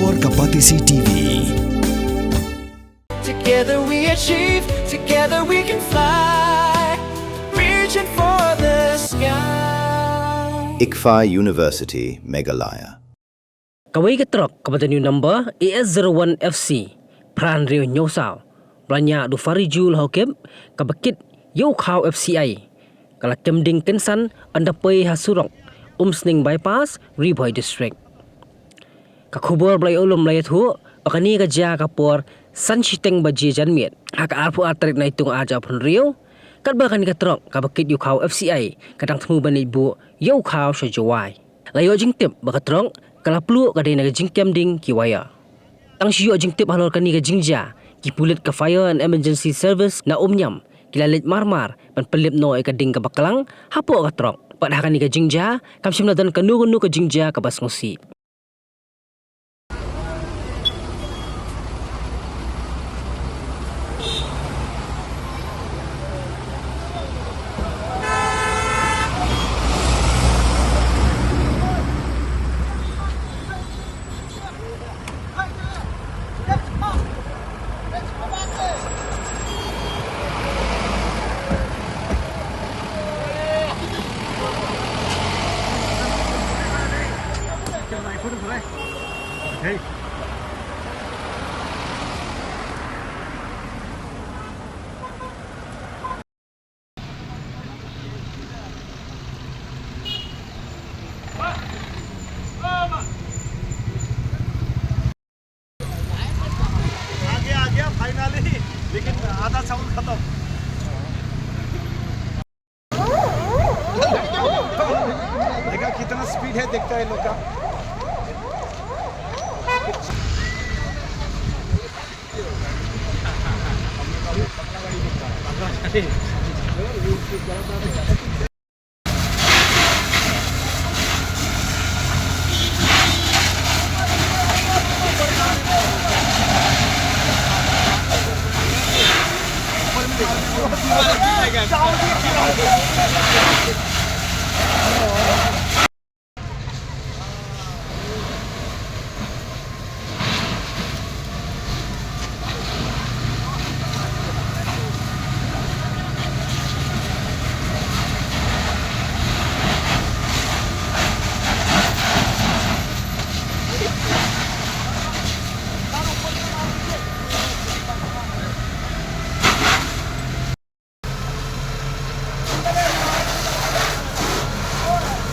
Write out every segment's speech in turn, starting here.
और Kapatisi TV. Together we achieve, together we can fly, reaching for the sky. ICFA University, Meghalaya. Kawai ke truk kepada new number AS01 FC Pran Rio Nyosau Belanya du Farijul Hokem kabakit Yau Khao FCI Kala Kemding Kensan Andapay Hasurok Sning Bypass Riboy District Kakubor Blay Ulum Layat Hu Bakani Kaja Kapor Sanchiteng Baji Janmiet Haka Arpu Atrik na itong aja pun Rio Kat bakani ka truk kabakit Yau Khao FCI Kadang temu bani bu Yau Khao sa Jawai Layo jingtip baka truk Kala peluk kadai naga jingkem ding kiwaya. Tang siyo jingtip halor kani ka jingja. Kipulit ka fire and emergency service na umnyam. Kilalit marmar. Pan pelip no ay kading ka bakalang. Hapo ka trok. Padha kani ka jingja. Kamsim na dan kanu-kanu ka jingja ka bas ngosi. लेकिन आधा sound खत्म देखा कितना speed है देखता है लोग का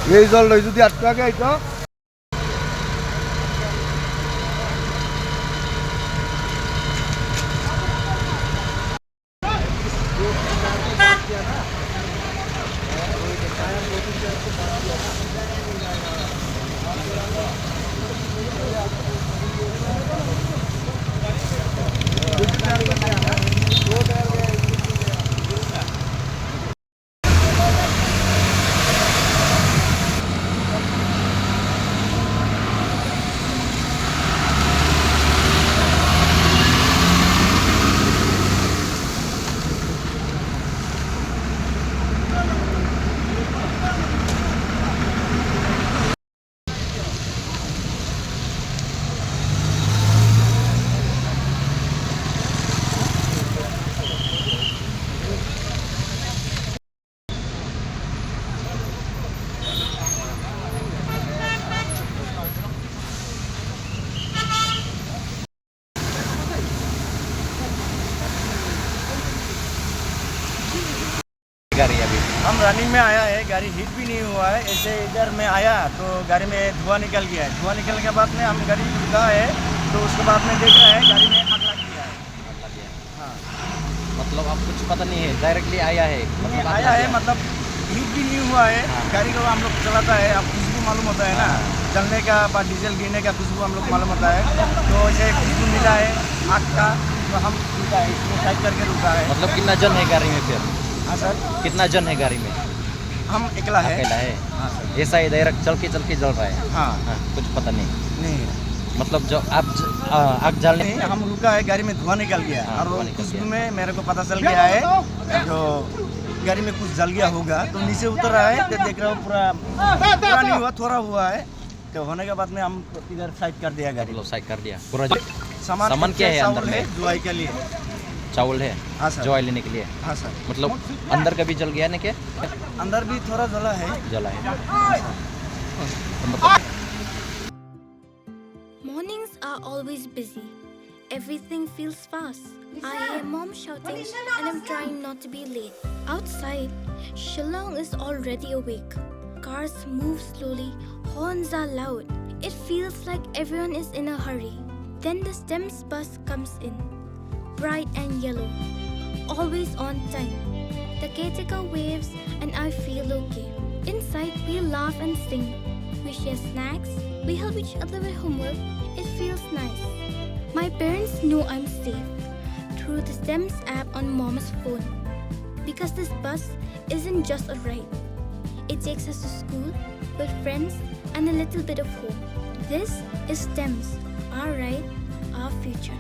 ये जल रही थी अटका गया तो गाड़ी अभी हम रनिंग में आया है गाड़ी हिट भी नहीं हुआ है ऐसे इधर में आया तो गाड़ी में धुआं निकल गया है धुआं निकलने के बाद में हम गाड़ी रुका है तो उसके बाद में देख रहा है गाड़ी में आग लग गया है हाँ मतलब अब कुछ पता नहीं है डायरेक्टली आया है मतलब आया है मतलब हिट भी नहीं हुआ है हाँ। गाड़ी को हम लोग चलाता है अब खुशबू मालूम होता है ना चलने का बाद डीजल गिरने का खुशबू हम लोग मालूम होता है तो ऐसे खुशबू मिला है आग का तो हम रुका है इसमें साइड करके रुका है मतलब कितना जन है गाड़ी में फिर हाँ सर कितना जन है गाड़ी में हम अकेला है अकेला है हाँ सर ऐसा ही डायरेक्ट चल के जल रहा है हाँ हाँ, कुछ पता नहीं नहीं मतलब जो आप आग जलने नहीं हम रुका है गाड़ी में धुआं निकल गया हाँ, और धुआं निकल खुशबू गया। में मेरे को पता चल गया है जो गाड़ी में कुछ जल गया होगा तो नीचे उतर रहा है तो देख रहा हूँ पूरा नहीं हुआ थोड़ा हुआ है तो होने के बाद में हम इधर साइड कर दिया गाड़ी। मतलब साइड कर दिया पूरा। सामान क्या है अंदर चावल है में? दवाई के लिए। चावल है हाँ सर। दवाई लेने के लिए। हाँ सर। मतलब अंदर का भी जल गया ना क्या? अंदर भी थोड़ा जला है। जला है। Mornings are always busy. Everything feels fast. I hear mom shouting and I'm trying not to be late. Outside, Shillong is already awake. Cars move slowly, horns are loud. It feels like everyone is in a hurry. Then the STEMS bus comes in, bright and yellow, always on time. The caretaker waves and I feel okay. Inside, we laugh and sing. We share snacks, we help each other with homework. It feels nice. My parents know I'm safe through the STEMS app on mom's phone. Because this bus isn't just a ride. It takes us to school with friends and a little bit of hope. This is STEMS, our ride, our future.